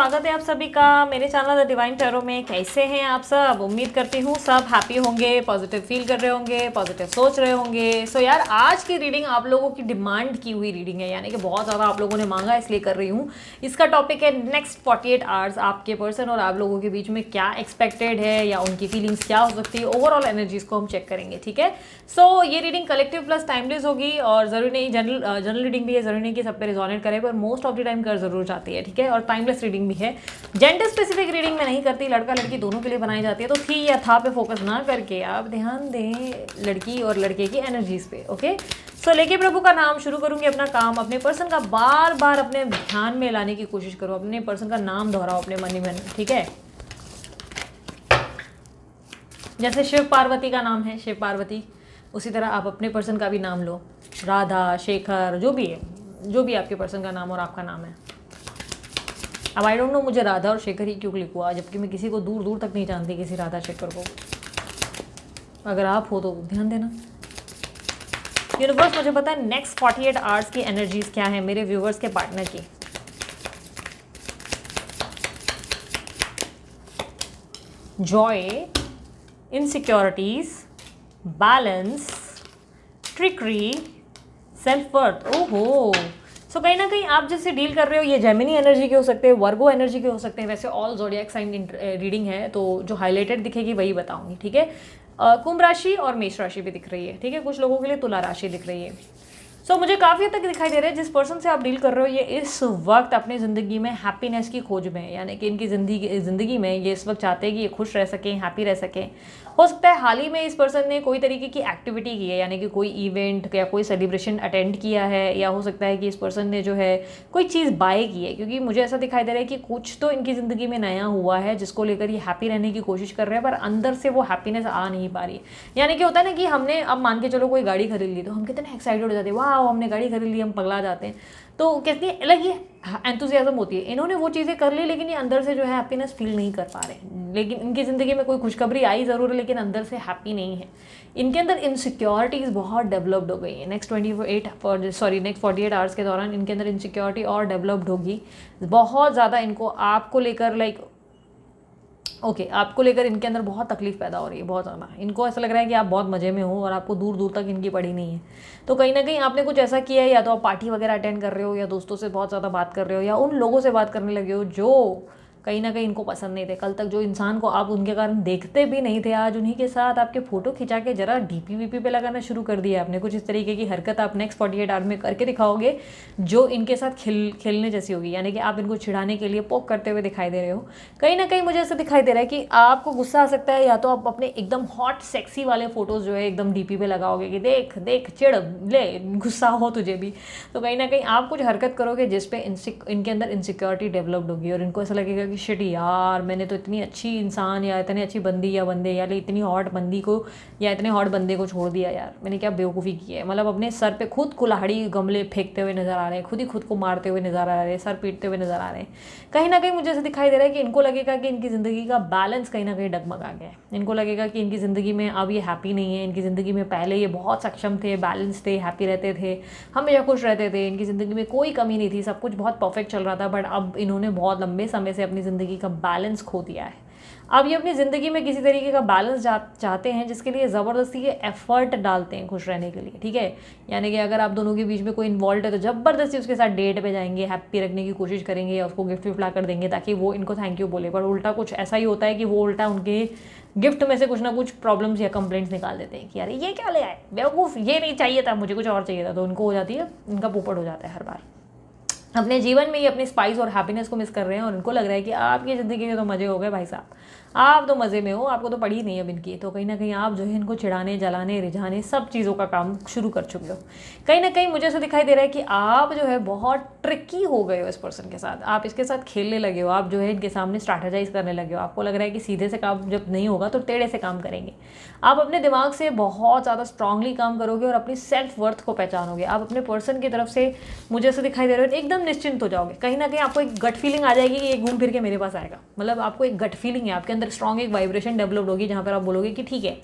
स्वागत है आप सभी का मेरे चैनल द डिवाइन टैरो में। कैसे हैं आप सब? उम्मीद करती हूँ सब हैप्पी होंगे, पॉजिटिव फील कर रहे होंगे, पॉजिटिव सोच रहे होंगे। सो यार, आज की रीडिंग आप लोगों की डिमांड की हुई रीडिंग है, यानी कि बहुत ज़्यादा आप लोगों ने मांगा, इसलिए कर रही हूँ। इसका टॉपिक है नेक्स्ट 48 आवर्स आपके पर्सन और आप लोगों के बीच में क्या एक्सपेक्टेड है या उनकी फीलिंग्स क्या हो सकती है, ओवरऑल एनर्जीज को हम चेक करेंगे। ठीक है, सो ये रीडिंग कलेक्टिव प्लस टाइमलेस होगी और जरूरी नहीं, जनरल रीडिंग भी है, जरूरी नहीं कि सब पे रिजोनेट करे, पर मोस्ट ऑफ द टाइम कर जरूर जाती है। ठीक है, और टाइमलेस रीडिंग भी है। जेंडर स्पेसिफिक रीडिंग में नहीं करती, लड़का लड़की दोनों के लिए बनाई जाती है, तो थी या था पे फोकस ना करके आप ध्यान दें लड़की और लड़के की एनर्जीज पे। ओके, सो लेके प्रभु का नाम शुरू करूंगी अपना काम। अपने पर्सन का बार बार अपने ध्यान में लाने की कोशिश करो, अपने पर्सन का नाम दोहराओ अपने मन ही मन। ठीक है, जैसे शिव पार्वती का नाम है शिव पार्वती, उसी तरह आप अपने पर्सन का भी नाम लो, राधा, शेखर, जो भी है, जो भी आपके पर्सन का नाम और आपका नाम है। अब आई डोंट नो मुझे राधा और शेखर ही क्यों क्लिक हुआ, जबकि मैं किसी को दूर दूर तक नहीं जानती, किसी राधा शेखर को। अगर आप हो तो ध्यान देना। यूनिवर्स मुझे पता है नेक्स्ट 48 आवर्स की एनर्जीज क्या है मेरे व्यूवर्स के पार्टनर की। Joy, insecurities, balance, trickery, self worth. ओहो, सो कहीं ना कहीं आप जिससे डील कर रहे हो ये जेमिनी एनर्जी के हो सकते हैं, वर्गो एनर्जी के हो सकते हैं। वैसे ऑल ज़ोडिएक साइन रीडिंग है, तो जो हाईलाइटेड दिखेगी वही बताऊंगी। ठीक है, कुंभ राशि और मेष राशि भी दिख रही है। ठीक है, कुछ लोगों के लिए तुला राशि दिख रही है। सो मुझे काफ़ी हद तक दिखाई दे रहा है जिस पर्सन से आप डील कर रहे हो ये इस वक्त अपनी ज़िंदगी में हैप्पीनेस की खोज में है, यानी कि इनकी ज़िंदगी में ये इस वक्त चाहते हैं कि ये खुश रह सकें, हैप्पी रह सकें। हो सकता है हाल ही में इस पर्सन ने कोई तरीके की एक्टिविटी की है, यानी कि कोई इवेंट या कोई सेलिब्रेशन अटेंड किया है, या हो सकता है कि इस पर्सन ने जो है कोई चीज़ बाय की है, क्योंकि मुझे ऐसा दिखाई दे रहा है कि कुछ तो इनकी ज़िंदगी में नया हुआ है जिसको लेकर ये हैप्पी रहने की कोशिश कर रहे हैं, पर अंदर से वो हैप्पीनेस आ नहीं पा रही। यानी कि होता है ना कि हमने, अब मान के चलो कोई गाड़ी खरीद ली तो हम कितने एक्साइटेड हो जाते हैं, वाह हमने गाड़ी खरीद ली, हम पगला जाते हैं। तो कितनी अलग ही एंथुसियाज्म होती है। इन्होंने वो चीज़ें कर ली लेकिन ये अंदर से जो है हैप्पीनेस फील नहीं कर पा रहे। लेकिन इनकी ज़िंदगी में कोई खुशखबरी आई ज़रूर है, लेकिन अंदर से हैप्पी नहीं है। इनके अंदर इनसिक्योरिटीज़ बहुत डेवलप्ड हो गई है। नेक्स्ट 48 आवर्स के दौरान इनके अंदर इनसिक्योरिटी और डेवलप्ड होगी बहुत ज़्यादा। इनको आपको लेकर आपको लेकर इनके अंदर बहुत तकलीफ पैदा हो रही है, बहुत ज़्यादा। इनको ऐसा लग रहा है कि आप बहुत मज़े में हो और आपको दूर दूर तक इनकी पड़ी नहीं है। तो कहीं ना कहीं आपने कुछ ऐसा किया है, या तो आप पार्टी वगैरह अटेंड कर रहे हो, या दोस्तों से बहुत ज़्यादा बात कर रहे हो, या उन लोगों से बात करने लगे हो जो कहीं ना कहीं इनको पसंद नहीं थे। कल तक जो इंसान को आप उनके कारण देखते भी नहीं थे, आज उन्हीं के साथ आपके फ़ोटो खिंचा के जरा डीपी वीपी पे लगाना शुरू कर दिया आपने। कुछ इस तरीके की हरकत आप नेक्स्ट 48 आवर में करके दिखाओगे जो इनके साथ खेलने जैसी होगी, यानी कि आप इनको छिड़ाने के लिए पोक करते हुए दिखाई दे रहे हो। कहीं ना कहीं मुझे ऐसा दिखाई दे रहा है कि आपको गुस्सा आ सकता है, या तो आप अपने एकदम हॉट सेक्सी वाले फोटोज़ जो है एकदम डीपी पे लगाओगे कि देख देख चिड़ ले, गुस्सा हो तुझे भी। तो कहीं ना कहीं आप कुछ हरकत करोगे जिसपे इनके अंदर इनसिक्योरिटी डेवलप्ड होगी और इनको ऐसा लगेगा कि शिट यार, मैंने तो इतनी अच्छी इंसान या इतनी अच्छी बंदी या बंदे या इतनी हॉट बंदी को या इतने हॉट बंदे को छोड़ दिया, यार मैंने क्या बेवकूफ़ी की है। मतलब अपने सर पे खुद कुल्हाड़ी गमले फेंकते हुए नजर आ रहे हैं, खुद ही खुद को मारते हुए नजर आ रहे हैं, सर पीटते हुए नजर आ रहे हैं। कहीं ना कहीं मुझे ऐसा दिखाई दे रहा है कि इनको लगेगा कि इनकी ज़िंदगी का बैलेंस कहीं ना कहीं डगमगा गया है। इनको लगेगा कि इनकी ज़िंदगी में अब ये हैप्पी नहीं है। इनकी ज़िंदगी में पहले ये बहुत सक्षम थे, बैलेंस थे, हैप्पी रहते थे, हमेशा खुश रहते थे, इनकी ज़िंदगी में कोई कमी नहीं थी, सब कुछ बहुत परफेक्ट चल रहा था। बट अब इन्होंने बहुत लंबे समय से अपनी ज़िंदगी का बैलेंस खो दिया है। अब ये अपनी ज़िंदगी में किसी तरीके का बैलेंस चाहते हैं, जिसके लिए ज़बरदस्ती ये एफर्ट डालते हैं खुश रहने के लिए। ठीक है, यानी कि अगर आप दोनों के बीच में कोई इन्वॉल्व है तो ज़बरदस्ती उसके साथ डेट पे जाएंगे, हैप्पी रखने की कोशिश करेंगे, या उसको गिफ्ट विफ्ट ला कर देंगे ताकि वो इनको थैंक यू बोले। पर उल्टा कुछ ऐसा ही होता है कि वो उल्टा उनके गिफ्ट में से कुछ ना कुछ प्रॉब्लम्स या कंप्लेंट्स निकाल देते हैं कि यार ये क्या ले आए बेवकूफ़, ये नहीं चाहिए था मुझे, कुछ और चाहिए था। तो उनको हो जाती है, उनका पोपट हो जाता है हर बार। अपने जीवन में ये अपनी स्पाइस और हैप्पीनेस को मिस कर रहे हैं और इनको लग रहा है कि आपकी ज़िंदगी में तो मज़े हो गए भाई साहब, आप तो मज़े में हो, आपको तो पड़ी नहीं अब इनकी। तो कहीं ना कहीं आप जो है इनको चिढ़ाने, जलाने, रिझाने, सब चीज़ों का काम शुरू कर चुके हो। कहीं ना कहीं मुझे ऐसा दिखाई दे रहा है कि आप जो है बहुत ट्रिकी हो गए हो इस पर्सन के साथ, आप इसके साथ खेलने लगे हो, आप जो है इनके सामने स्ट्रैटेजाइज करने लगे हो। आपको लग रहा है कि सीधे से काम जब नहीं होगा तो टेढ़े से काम करेंगे। आप अपने दिमाग से बहुत ज़्यादा स्ट्रांगली काम करोगे और अपनी सेल्फ वर्थ को पहचानोगे। आप अपने पर्सन की तरफ से मुझे ऐसा दिखाई दे रहा है एकदम निश्चिंत हो जाओगे। कहीं ना कहीं आपको एक गट फीलिंग आ जाएगी कि ये घूम फिर के मेरे पास आएगा। मतलब आपको एक गट फीलिंग है, आपके अंदर स्ट्रॉन्ग एक वाइब्रेशन डेवलप्ड होगी जहाँ पर आप बोलोगे कि ठीक है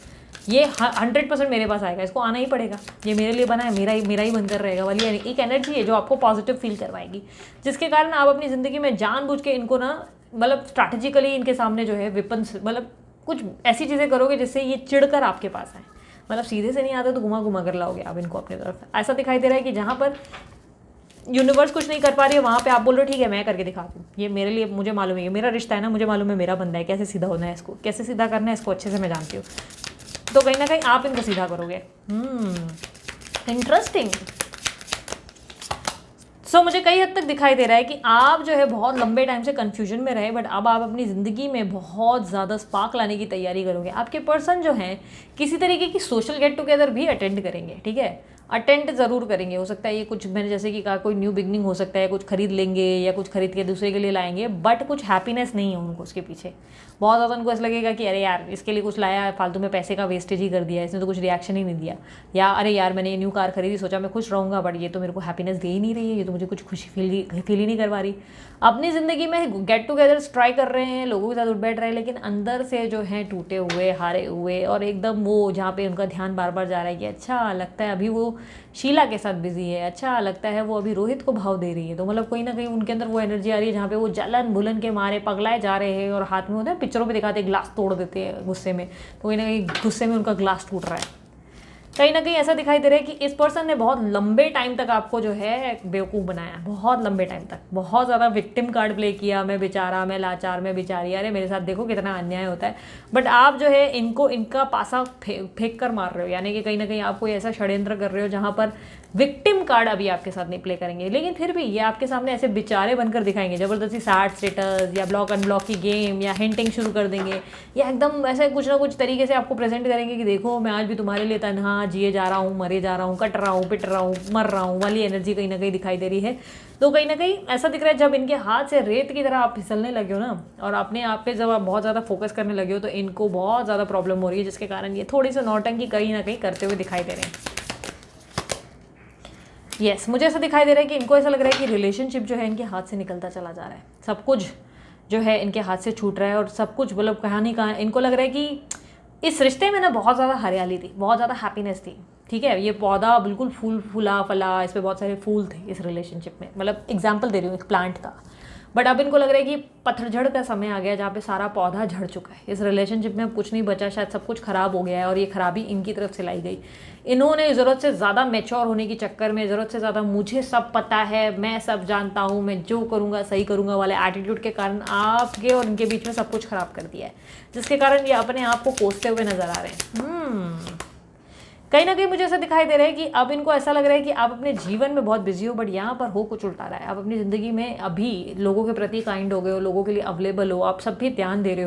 ये 100% मेरे पास आएगा, इसको आना ही पड़ेगा, ये मेरे लिए बना है, मेरा ही बनकर रहेगा वाली एक एनर्जी है जो आपको पॉजिटिव फील करवाएगी, जिसके कारण आप अपनी ज़िंदगी में जानबूझ के इनको ना मतलब स्ट्रैटेजिकली इनके सामने जो है विपन, मतलब कुछ ऐसी चीज़ें करोगे जिससे ये चिढ़कर आपके पास आए। मतलब सीधे से नहीं आता तो घुमा घुमा कर लाओगे आप इनको अपनी तरफ। ऐसा दिखाई दे रहा है कि जहाँ पर यूनिवर्स कुछ नहीं कर पा रही है वहाँ पे आप बोल रहे हो ठीक है मैं करके दिखाती हूँ, ये मेरे लिए, मुझे मालूम है, ये मेरा रिश्ता है ना, मुझे मालूम है मेरा बंदा है, कैसे सीधा होना है इसको, कैसे सीधा करना है इसको, अच्छे से मैं जानती हूँ। तो कहीं ना कहीं आप इनको सीधा करोगे। इंटरेस्टिंग। सो मुझे कई हद तक दिखाई दे रहा है कि आप जो है बहुत लंबे टाइम से कन्फ्यूजन में रहे, बट अब आप अपनी ज़िंदगी में बहुत ज़्यादा स्पार्क लाने की तैयारी करोगे। आपके पर्सन जो हैं किसी तरीके की सोशल गेट टुगेदर भी अटेंड करेंगे, ठीक है, अटेंड ज़रूर करेंगे। हो सकता है ये कुछ, मैंने जैसे कि कहा, कोई न्यू बिगनिंग हो सकता है, कुछ खरीद लेंगे या कुछ खरीद के दूसरे के लिए लाएंगे, बट कुछ हैप्पीनेस नहीं है उनको उसके पीछे। बहुत ज़्यादा उनको ऐसा लगेगा कि अरे यार इसके लिए कुछ लाया, फालतू में पैसे का वेस्टेज ही कर दिया, इसने तो कुछ रिएक्शन ही नहीं दिया, या अरे यार मैंने ये न्यू कार खरीदी, सोचा मैं खुश रहूँगा, बट ये तो मेरे को हैप्पीनेस दे ही नहीं रही है, ये तो मुझे कुछ खुशी फील ही नहीं करवा रही। अपनी ज़िंदगी में गेट टुगेदर ट्राई कर रहे हैं, लोगों के साथ उठ बैठ रहे हैं, लेकिन अंदर से जो है टूटे हुए, हारे हुए, और एकदम वो जहाँ पे उनका ध्यान बार बार जा रहा है कि अच्छा लगता है अभी वो शीला के साथ बिजी है, अच्छा लगता है वो अभी रोहित को भाव दे रही है। तो मतलब कोई ना कहीं उनके अंदर वो एनर्जी आ रही है जहाँ पे वो जलन भुलन के मारे पगलाए जा रहे हैं, और हाथ में होता है, पिक्चरों पे दिखाते हैं ग्लास तोड़ देते हैं गुस्से में, तो कहीं ना कहीं गुस्से में उनका ग्लास टूट रहा है। कहीं ना कहीं ऐसा दिखाई दे रहा है कि इस पर्सन ने बहुत लंबे टाइम तक आपको जो है बेवकूफ़ बनाया, बहुत लंबे टाइम तक, बहुत ज़्यादा विक्टिम कार्ड प्ले किया, मैं बेचारा, मैं लाचार, मैं बेचारी, अरे मेरे साथ देखो कितना अन्याय होता है। बट आप जो है इनको, इनका पासा फेंक कर मार रहे हो, यानी कि कहीं ना कहीं आप कोई ऐसा षड्यंत्र कर रहे हो जहाँ पर विक्टिम कार्ड अभी आपके साथ नहीं प्ले करेंगे, लेकिन फिर भी ये आपके सामने ऐसे बेचारे बनकर दिखाएंगे, ज़बरदस्ती सैड स्टेटस या ब्लॉक अनब्लॉक की गेम या हिंटिंग शुरू कर देंगे, या एकदम ऐसे कुछ ना कुछ तरीके से आपको प्रेजेंट करेंगे कि देखो मैं आज भी तुम्हारे लिए तनहा जिए जा रहा हूँ, मरे जा रहा हूँ, कट रहा हूँ, पिट रहा हूँ, मर रहा हूँ वाली एनर्जी कहीं ना कहीं दिखाई दे रही है। तो कहीं ना कहीं ऐसा दिख रहा है जब इनके हाथ से रेत की तरह आप फिसलने लगे हो ना, और अपने आप पे जब आप बहुत ज़्यादा फोकस करने लगे हो, तो इनको बहुत ज़्यादा प्रॉब्लम हो रही है, जिसके कारण ये थोड़ी सी नौटंकी कहीं ना कहीं करते हुए दिखाई दे रहे हैं। यस, मुझे ऐसा दिखाई दे रहा है कि इनको ऐसा लग रहा है कि रिलेशनशिप जो है इनके हाथ से निकलता चला जा रहा है, सब कुछ जो है इनके हाथ से छूट रहा है, और सब कुछ मतलब कहानी का इनको लग रहा है कि इस रिश्ते में ना बहुत ज़्यादा हरियाली थी, बहुत ज़्यादा हैप्पीनेस थी, ठीक है, ये पौधा बिल्कुल फूला फला, इस पर बहुत सारे फूल थे इस रिलेशनशिप में, मतलब एग्जाम्पल दे रही हूँ एक प्लांट का। बट अब इनको लग रहा है कि पतझड़ का समय आ गया जहाँ पे सारा पौधा झड़ चुका है, इस रिलेशनशिप में अब कुछ नहीं बचा, शायद सब कुछ खराब हो गया है, और ये खराबी इनकी तरफ से लाई गई। इन्होंने ज़रूरत से ज़्यादा मैच्योर होने के चक्कर में, ज़रूरत से ज़्यादा मुझे सब पता है, मैं सब जानता हूँ, मैं जो करूँगा सही करूँगा वाले एटीट्यूड के कारण आपके और इनके बीच में सब कुछ खराब कर दिया है, जिसके कारण ये अपने आप को कोसते हुए नजर आ रहे हैं। कहीं ना कहीं मुझे ऐसा दिखाई दे रहा है कि अब इनको ऐसा लग रहा है कि आप अपने जीवन में बहुत बिजी हो, बट यहाँ पर हो कुछ उल्टा रहा है। आप अपनी ज़िंदगी में अभी लोगों के प्रति काइंड हो गए हो, लोगों के लिए अवेलेबल हो, आप सब भी ध्यान दे रहे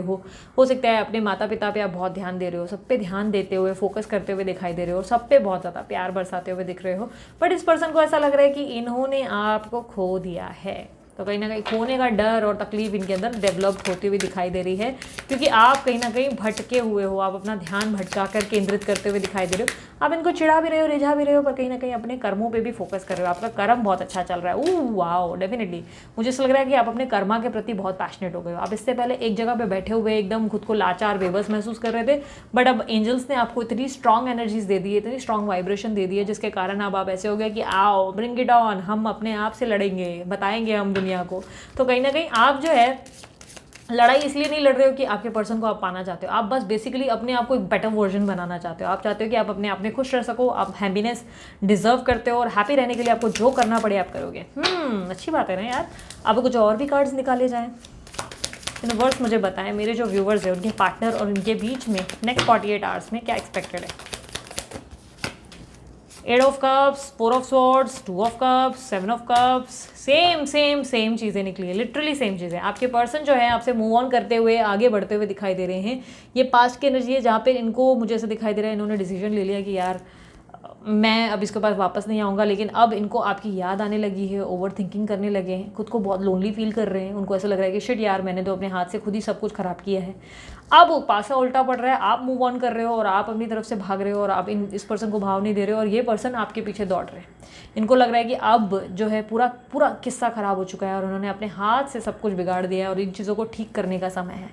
हो सकता है अपने माता पिता पे आप बहुत ध्यान दे रहे हो, सब पे ध्यान देते हुए फोकस करते हुए दिखाई दे रहे हो, सब पे बहुत ज़्यादा प्यार बरसाते हुए दिख रहे हो। बट इस पर्सन को ऐसा लग रहा है कि इन्होंने आपको खो दिया है, तो कहीं ना कहीं खोने का डर और तकलीफ इनके अंदर डेवलप होती हुई दिखाई दे रही है, क्योंकि आप कहीं ना कहीं भटके हुए हो, आप अपना ध्यान भटका कर केंद्रित करते हुए दिखाई दे रहे हो। आप इनको चिढ़ा भी रहे हो, रिझा भी रहे हो, पर कहीं ना कहीं अपने कर्मों पे भी फोकस कर रहे हो, आपका कर्म बहुत अच्छा चल रहा है। वाओ, डेफिनेटली मुझे ऐसा लग रहा है कि आप अपने कर्मा के प्रति बहुत पैशनेट हो गए हो। आप इससे पहले एक जगह पे बैठे हुए एकदम खुद को लाचार बेबस महसूस कर रहे थे, बट अब एंजल्स ने आपको इतनी स्ट्रॉन्ग एनर्जीज दे दी है, इतनी स्ट्रॉन्ग वाइब्रेशन दे दी है, जिसके कारण अब आप ऐसे हो गए कि आओ ब्रिंग इट ऑन, हम अपने आप से लड़ेंगे, बताएंगे हम दुनिया को। तो कहीं ना कहीं आप जो है लड़ाई इसलिए नहीं लड़ रहे हो कि आपके पर्सन को आप पाना चाहते हो, आप बस बेसिकली अपने आप को एक बेटर वर्जन बनाना चाहते हो। आप चाहते हो कि आप अपने आप में खुश रह सको, आप हैप्पीनेस डिजर्व करते हो, और हैप्पी रहने के लिए आपको जो करना पड़े आप करोगे। अच्छी बात है ना यार। अब कुछ और भी कार्ड्स निकाले जाएं, यूनिवर्स मुझे बताएं मेरे जो व्यूवर्स हैं उनके पार्टनर और उनके बीच में नेक्स्ट 48 आवर्स में क्या एक्सपेक्टेड है। 8 of cups, 4 of swords, 2 of cups, 7 of cups, same चीज़ें निकली है, लिटरली सेम चीज़ें। आपके पर्सन जो है आपसे मूव ऑन करते हुए आगे बढ़ते हुए दिखाई दे रहे हैं। ये पास्ट की एनर्जी है जहाँ पे इनको, मुझे ऐसा दिखाई दे रहा है, इन्होंने डिसीजन ले लिया कि यार मैं अब इसके पास वापस नहीं आऊँगा, लेकिन अब इनको आपकी याद आने लगी है, ओवर थिंकिंग करने लगे हैं, खुद को बहुत लोनली फील कर रहे हैं। उनको ऐसा लग रहा है कि शिट यार मैंने तो अपने हाथ से खुद ही सब कुछ खराब किया है। अब पासा उल्टा पड़ रहा है, आप मूव ऑन कर रहे हो और आप अपनी तरफ से भाग रहे हो, और आप इस पर्सन को भाव नहीं दे रहे हो, और ये पर्सन आपके पीछे दौड़ रहे हैं। इनको लग रहा है कि अब जो है पूरा किस्सा खराब हो चुका है, और उन्होंने अपने हाथ से सब कुछ बिगाड़ दिया है, और इन चीज़ों को ठीक करने का समय है।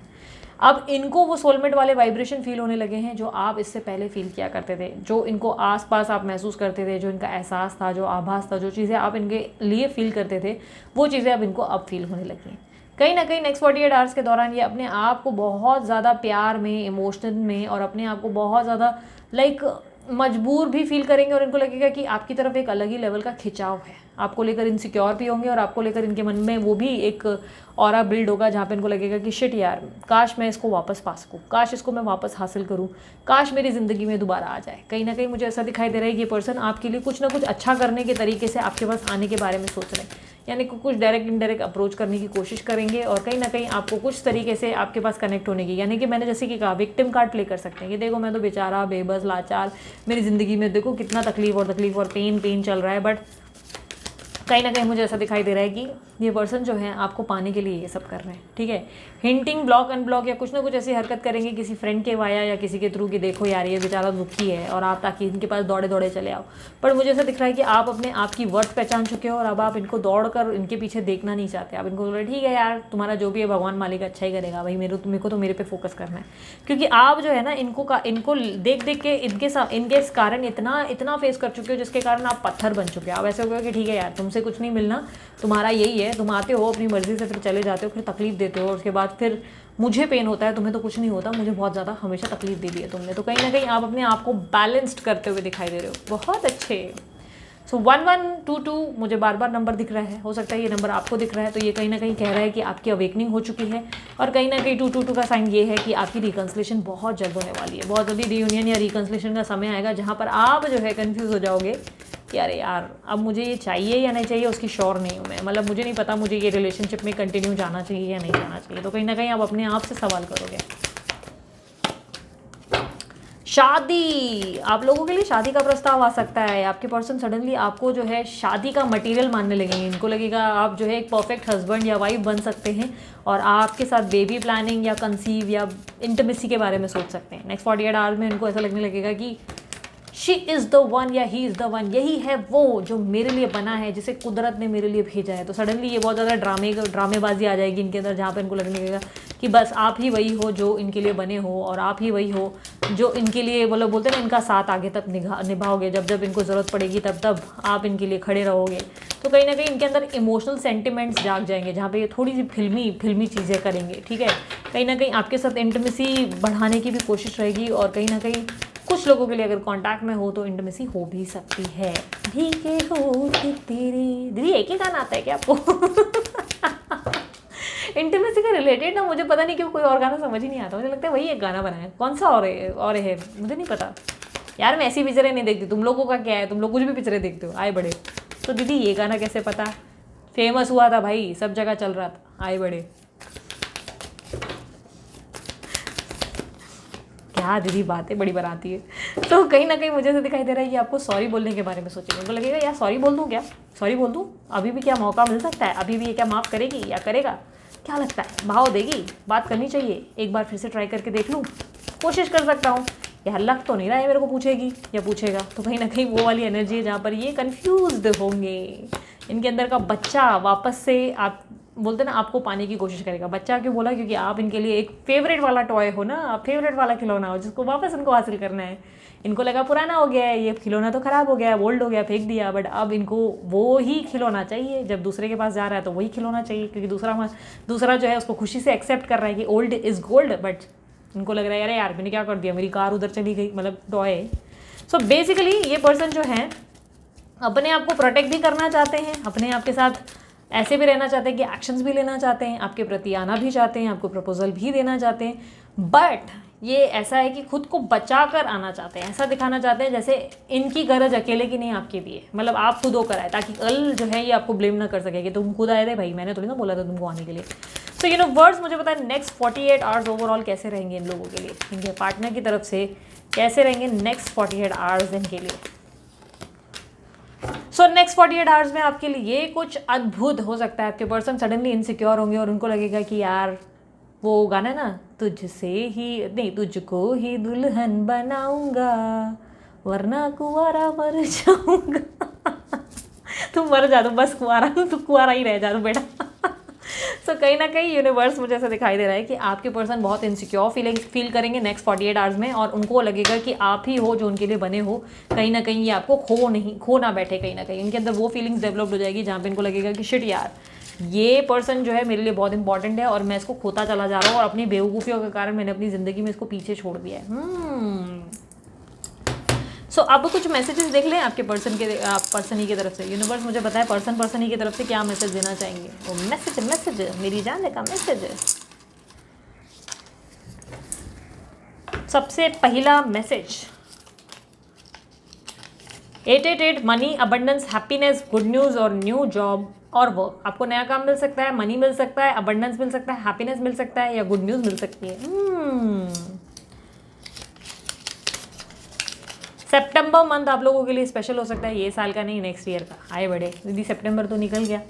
अब इनको वो सोलमेट वाले वाइब्रेशन फील होने लगे हैं जो आप इससे पहले फील किया करते थे, जो इनको आसपास आप महसूस करते थे, जो इनका एहसास था, जो आभास था, जो चीज़ें आप इनके लिए फील करते थे, वो चीज़ें अब इनको अब फील होने लगी हैं। कहीं ना कहीं नेक्स्ट 48 आवर्स के दौरान ये अपने आप को बहुत ज़्यादा प्यार में, इमोशन में और अपने आप को बहुत ज़्यादा लाइक मजबूर भी फील करेंगे और इनको लगेगा कि आपकी तरफ एक अलग ही लेवल का खिंचाव है, आपको लेकर इनसिक्योर भी होंगे और आपको लेकर इनके मन में वो भी एक ऑरा बिल्ड होगा जहाँ पे इनको लगेगा कि शिट यार, काश मैं इसको वापस पा सकूँ, काश इसको मैं वापस हासिल करूँ, काश मेरी ज़िंदगी में दोबारा आ जाए। कहीं ना कहीं मुझे ऐसा दिखाई दे रहा है कि ये पर्सन आपके लिए कुछ ना कुछ अच्छा करने के तरीके से आपके पास आने के बारे में सोच रहे हैं, यानी कुछ डायरेक्ट इनडायरेक्ट अप्रोच करने की कोशिश करेंगे और कहीं ना कहीं आपको कुछ तरीके से आपके पास कनेक्ट होने की, यानी कि मैंने जैसे कि कहा विक्टिम कार्ड प्ले कर सकते हैं कि देखो मैं तो बेचारा, बेबस, लाचार, मेरी ज़िंदगी में देखो कितना तकलीफ और पेन चल रहा है, बट कहीं ना कहीं मुझे ऐसा दिखाई दे रहा है कि ये पर्सन जो है आपको पाने के लिए ये सब कर रहे हैं, ठीक है। हिंटिंग, ब्लॉक, अनब्लॉक या कुछ ना कुछ ऐसी हरकत करेंगे किसी फ्रेंड के वाया या किसी के थ्रू कि देखो यार ये बेचारा दुखी है और आप ताकि इनके पास दौड़े दौड़े चले आओ। पर मुझे ऐसा दिख रहा है कि आप अपने आप की वर्थ पहचान चुके हो और अब आप इनको दौड़ कर इनके पीछे देखना नहीं चाहते। आप इनको बोल रहे ठीक है यार, तुम्हारा जो भी है भगवान मालिक अच्छा ही करेगा भाई, मेरे को तो मेरे पे फोकस करना है, क्योंकि आप जो है ना इनको देख देख के इनके इस कारण इतना फेस कर चुके हो जिसके कारण आप पत्थर बन चुके हो। आप ऐसे हो गए कि ठीक है यार, तुमसे कुछ नहीं मिलना, तुम्हारा यही है, तुम आते हो अपनी मर्जी से, फिर चले जाते हो, फिर तकलीफ देते हो और उसके बाद फिर मुझे पेन होता है, तुम्हें तो कुछ नहीं होता, मुझे बहुत ज़्यादा हमेशा तकलीफ दे दी है तुमने। तो कहीं ना कहीं आप अपने आप को बैलेंस्ड करते हुए दिखाई दे रहे हो, बहुत अच्छे। सो 1122 मुझे बार बार नंबर दिख रहा है, हो सकता है ये नंबर आपको दिख रहा है, तो ये कहीं ना कहीं कह रहा है कि आपकी अवेकनिंग हो चुकी है और कहीं ना कहीं 222 का साइन ये है कि आपकी रिकन्सिलेशन बहुत जल्द होने वाली है। बहुत जल्दी रियूनियन या रिकन्सिलेशन का समय आएगा जहाँ पर आप जो है कन्फ्यूज़ हो जाओगे कि अरे यार अब मुझे ये चाहिए या नहीं चाहिए, उसकी श्योर नहीं हूँ मैं, मतलब मुझे नहीं पता मुझे ये रिलेशनशिप में कंटिन्यू जाना चाहिए या नहीं जाना चाहिए। तो कहीं ना कहीं आप अपने आप से सवाल करोगे। शादी, आप लोगों के लिए शादी का प्रस्ताव आ सकता है। आपके पर्सन सडनली आपको जो है शादी का मटेरियल मानने लगेंगे, इनको लगेगा आप जो है एक परफेक्ट हस्बैंड या वाइफ बन सकते हैं और आपके साथ बेबी प्लानिंग या कंसीव या इंटीमेसी के बारे में सोच सकते हैं। नेक्स्ट 48 आवर्स में इनको ऐसा लगने लगेगा कि शी इज़ द वन या ही इज़ द वन, यही है वो जो मेरे लिए बना है, जिसे कुदरत ने मेरे लिए भेजा है। तो सडनली ये बहुत ज़्यादा ड्रामेबाजी आ जाएगी इनके अंदर, जहाँ पे इनको लगने लगेगा कि बस आप ही वही हो जो इनके लिए बने हो और आप ही वही हो जो इनके लिए मतलब बोलते हैं ना, इनका साथ आगे तक निभाओगे, जब जब इनको ज़रूरत पड़ेगी तब तब आप इनके लिए खड़े रहोगे। तो कहीं ना कहीं इनके अंदर इमोशनल सेंटिमेंट्स जाग जाएंगे जहाँ पे ये थोड़ी सी फिल्मी चीज़ें करेंगे, ठीक है। कहीं ना कहीं आपके साथ इंटीमेसी बढ़ाने की भी कोशिश रहेगी और कहीं ना कहीं कुछ लोगों के लिए अगर कांटेक्ट में हो तो इंटीमेसी हो भी सकती है। ठीक है हो तेरी दीदी, एक ही गाना आता है क्या आपको? इंटीमेसी के रिलेटेड ना, मुझे पता नहीं क्यों कोई और गाना समझ ही नहीं आता, मुझे लगता है वही एक गाना बनाया, कौन सा और है मुझे नहीं पता यार। मैं ऐसी पिक्चरें नहीं देखती, तुम लोगों का क्या है, तुम लोग कुछ भी पिक्चरें देखते हो आए बड़े। तो दीदी ये गाना कैसे पता? फेमस हुआ था भाई, सब जगह चल रहा था, आए बड़े। क्या दीदी बातें बड़ी बनाती है। तो कहीं ना कहीं मुझे तो दिखाई दे रहा है कि आपको सॉरी बोलने के बारे में सोचेंगे, उनको लगेगा यार सॉरी बोल दूँ क्या, सॉरी बोल दूँ, अभी भी क्या मौका मिल सकता है, अभी भी ये क्या माफ़ करेगी या करेगा, क्या लगता है भाव देगी, बात करनी चाहिए, एक बार फिर से ट्राई करके देख लूँ, कोशिश कर सकता हूँ, यार लग तो नहीं रहा है मेरे को पूछेगी या पूछेगा। तो कहीं ना कहीं वो वाली एनर्जी है जहाँ पर ये कन्फ्यूज्ड होंगे। इनके अंदर का बच्चा वापस से आप बोलते ना आपको पाने की कोशिश करेगा। बच्चा क्यों बोला? क्योंकि आप इनके लिए एक फेवरेट वाला टॉय हो ना, आप फेवरेट वाला खिलौना हो जिसको वापस इनको हासिल करना है। इनको लगा पुराना हो गया है, ये खिलौना तो ख़राब हो गया है, ओल्ड हो गया, फेंक दिया, बट अब इनको वो ही खिलौना चाहिए। जब दूसरे के पास जा रहा है तो वही खिलौना चाहिए, क्योंकि दूसरा जो है उसको खुशी से एक्सेप्ट कर रहा है कि ओल्ड इज़ गोल्ड। बट इनको लग रहा है अरे यार मैंने क्या कर दिया, मेरी कार उधर चली गई, मतलब टॉय है। सो बेसिकली ये पर्सन जो है अपने आप को प्रोटेक्ट भी करना चाहते हैं, अपने आप के साथ ऐसे भी रहना चाहते हैं कि एक्शंस भी लेना चाहते हैं, आपके प्रति आना भी चाहते हैं, आपको प्रपोजल भी देना चाहते हैं, बट ये ऐसा है कि खुद को बचा कर आना चाहते हैं। ऐसा दिखाना चाहते हैं जैसे इनकी गरज अकेले की नहीं आपकी भी है, मतलब आप खुद होकर आए, ताकि कल जो है ये आपको ब्लेम ना कर सके कि तुम खुद आए थे भाई, मैंने थोड़ी ना बोला था तुमको आने के लिए। सो यू नो वर्ड्स मुझे पता है नेक्स्ट 48 आवर्स ओवरऑल कैसे रहेंगे इन लोगों के लिए, इनके पार्टनर की तरफ से कैसे रहेंगे नेक्स्ट 48 आवर्स इनके लिए। सो नेक्स्ट 48 आवर्स में आपके लिए ये कुछ अद्भुत हो सकता है। आपके पर्सन सडनली इनसिक्योर होंगे और उनको लगेगा कि यार वो गाना है ना, तुझसे ही नहीं तुझको ही दुल्हन बनाऊंगा वरना कुंवारा मर जाऊंगा। तुम मर जा दो बस, कुंवारा तू कुंवारा ही रह जा दो बेटा। सो कहीं ना कहीं यूनिवर्स मुझे ऐसा दिखाई दे रहा है कि आपके पर्सन बहुत इनसिक्योर फील करेंगे नेक्स्ट 48 आवर्स में, और उनको लगेगा कि आप ही हो जो उनके लिए बने हो। कहीं ना कहीं ये आपको खो ना बैठे, कहीं ना कहीं इनके अंदर वो फीलिंग्स डेवलप हो जाएगी जहाँ पे इनको लगेगा कि शिट यार ये पर्सन जो है मेरे लिए बहुत इंपॉर्टेंट है और मैं इसको खोता चला जा रहा हूँ और अपनी बेवकूफ़ियों के कारण मैंने अपनी ज़िंदगी में इसको पीछे छोड़ दिया है। सो अब कुछ मैसेजेस देख लें आपके पर्सन ही की तरफ से। यूनिवर्स मुझे बताए पर्सन ही की तरफ से क्या मैसेज देना चाहेंगे। वो मैसेज मेरी जान का मैसेज है। सबसे पहला message 888 money, abundance, happiness, good news और न्यू जॉब और वर्क। आपको नया काम मिल सकता है, मनी मिल सकता है, अबंडेंस मिल सकता है, हैप्पीनेस मिल सकता है या गुड न्यूज़ मिल सकती है। सितंबर मंथ आप लोगों के लिए स्पेशल हो सकता है, ये साल का नहीं नेक्स्ट ईयर का। आए बड़े दीदी, सितंबर तो निकल गया।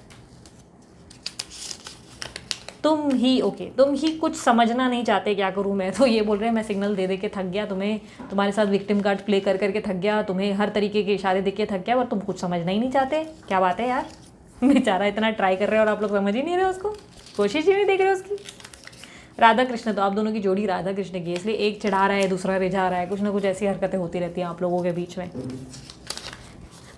तुम ही कुछ समझना नहीं चाहते, क्या करूँ मैं। तो ये बोल रहे हैं मैं सिग्नल दे दे के थक गया, तुम्हारे साथ विक्टिम कार्ड प्ले कर करके थक गया, तुम्हें हर तरीके के इशारे देख के थक गया, और तुम कुछ समझना ही नहीं चाहते। क्या बात है यार, बेचारा इतना ट्राई कर रहे हो और आप लोग समझ ही नहीं रहे उसको, कोशिश ही नहीं देख रहे उसकी। राधा कृष्ण, तो आप दोनों की जोड़ी राधा कृष्ण की, इसलिए एक चढ़ा रहा है दूसरा रिझा रहा है, कुछ ना कुछ ऐसी हरकतें होती रहती हैं आप लोगों के बीच में।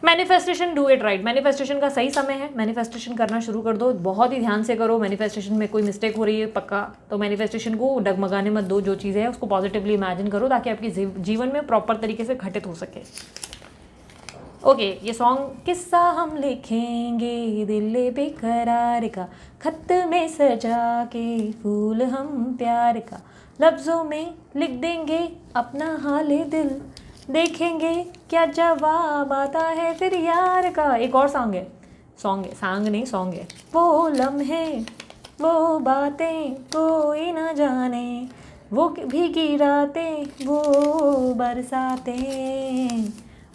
Manifestation, do it right. Manifestation का सही समय है, मैनिफेस्टेशन करना शुरू कर दो, बहुत ही ध्यान से करो। मैनिफेस्टेशन में कोई मिस्टेक हो रही है पक्का, तो मैनिफेस्टेशन को डगमगाने मत दो। जो चीज़ें हैं उसको पॉजिटिवली इमेजिन करो ताकि आपकी जीवन में प्रॉपर तरीके से घटित हो सके। ओके, ये सॉन्ग किस्सा हम लिखेंगे दिल बेकरार का, खत में सजा के फूल हम प्यार का, लफ्ज़ों में लिख देंगे अपना हाले दिल, देखेंगे क्या जवाब आता है फिर यार का। एक और सॉन्ग है वो लम्हे वो बातें कोई ना जाने, वो भीगी रातें वो बरसातें,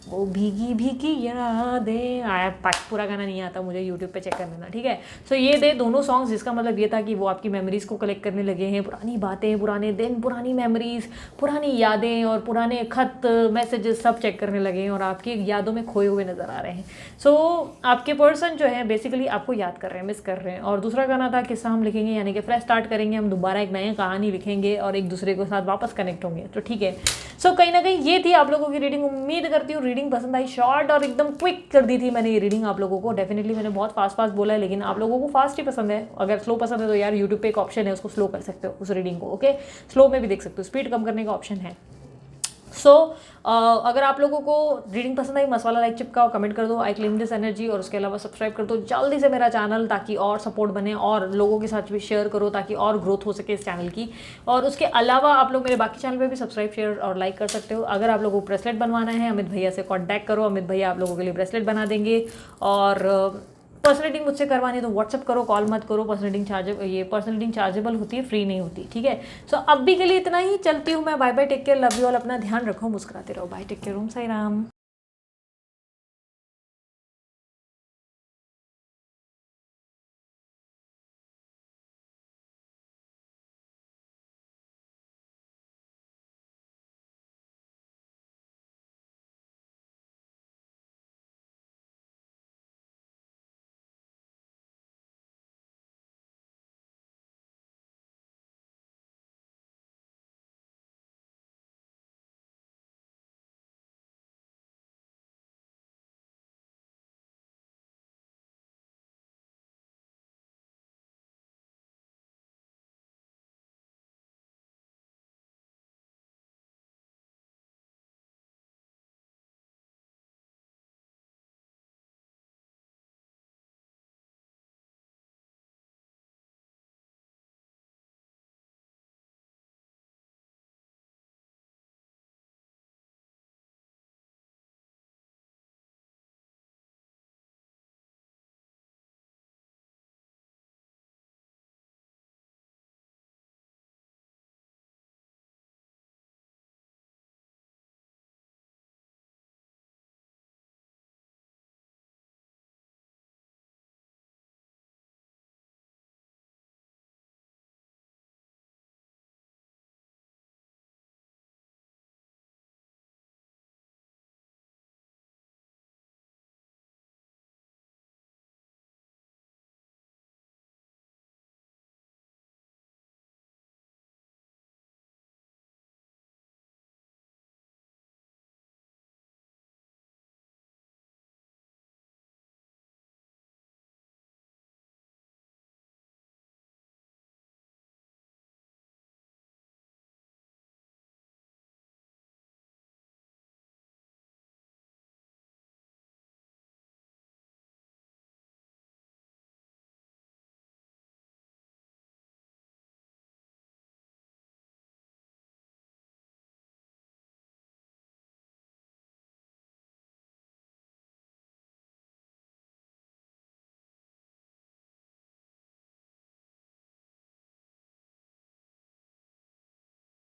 वो भीगी भीगी यादें। आया पूरा गाना नहीं आता मुझे, यूट्यूब पे चेक कर लेना, ठीक है। सो ये दे दोनों सॉन्ग्स, जिसका मतलब ये था कि वो आपकी मेमोरीज़ को कलेक्ट करने लगे हैं, पुरानी बातें, पुराने दिन, पुरानी मेमोरीज़, पुरानी यादें और पुराने खत मैसेजेस सब चेक करने लगे हैं और आपकी यादों में खोए हुए नज़र आ रहे हैं। सो आपके पर्सन जो है बेसिकली आपको याद कर रहे हैं, मिस कर रहे हैं। और दूसरा गाना था किस्सा हम लिखेंगे, यानी कि फ्रेश स्टार्ट करेंगे, हम दोबारा एक नई कहानी लिखेंगे और एक दूसरे के साथ वापस कनेक्ट होंगे, तो ठीक है। सो कहीं ना कहीं ये थी आप लोगों की रीडिंग। उम्मीद करती हूँ रीडिंग पसंद आई। शॉर्ट और एकदम क्विक कर दी थी मैंने ये रीडिंग आप लोगों को। डेफिनेटली मैंने बहुत फास्ट बोला है, लेकिन आप लोगों को फास्ट ही पसंद है। अगर स्लो पसंद है तो यार यूट्यूब पे एक ऑप्शन है, उसको स्लो कर सकते हो उस रीडिंग को, ओके। स्लो में भी देख सकते हो, स्पीड कम करने का ऑप्शन है। सो अगर आप लोगों को रीडिंग पसंद आई, मस्त वाला लाइक चिपकाओ, कमेंट कर दो आई क्लेम दिस एनर्जी, और उसके अलावा सब्सक्राइब कर दो जल्दी से मेरा चैनल, ताकि और सपोर्ट बने, और लोगों के साथ भी शेयर करो ताकि और ग्रोथ हो सके इस चैनल की। और उसके अलावा आप लोग मेरे बाकी चैनल पे भी सब्सक्राइब, शेयर और लाइक कर सकते हो। अगर आप लोगों को ब्रेसलेट बनवाना है, अमित भैया से कॉन्टैक्ट करो, अमित भैया आप लोगों के लिए ब्रेसलेट बना देंगे। और पर्सनलिटिंग मुझसे करवानी है तो व्हाट्सअप करो, कॉल मत करो। पर्सनलिटिंग चार्जेबल होती है, फ्री नहीं होती, ठीक है। सो अब भी के लिए इतना ही, चलती हूँ मैं। Bye bye, take care, love you all, अपना ध्यान रखो, मुस्कुराते रहो, bye, take care, Om Sai Ram.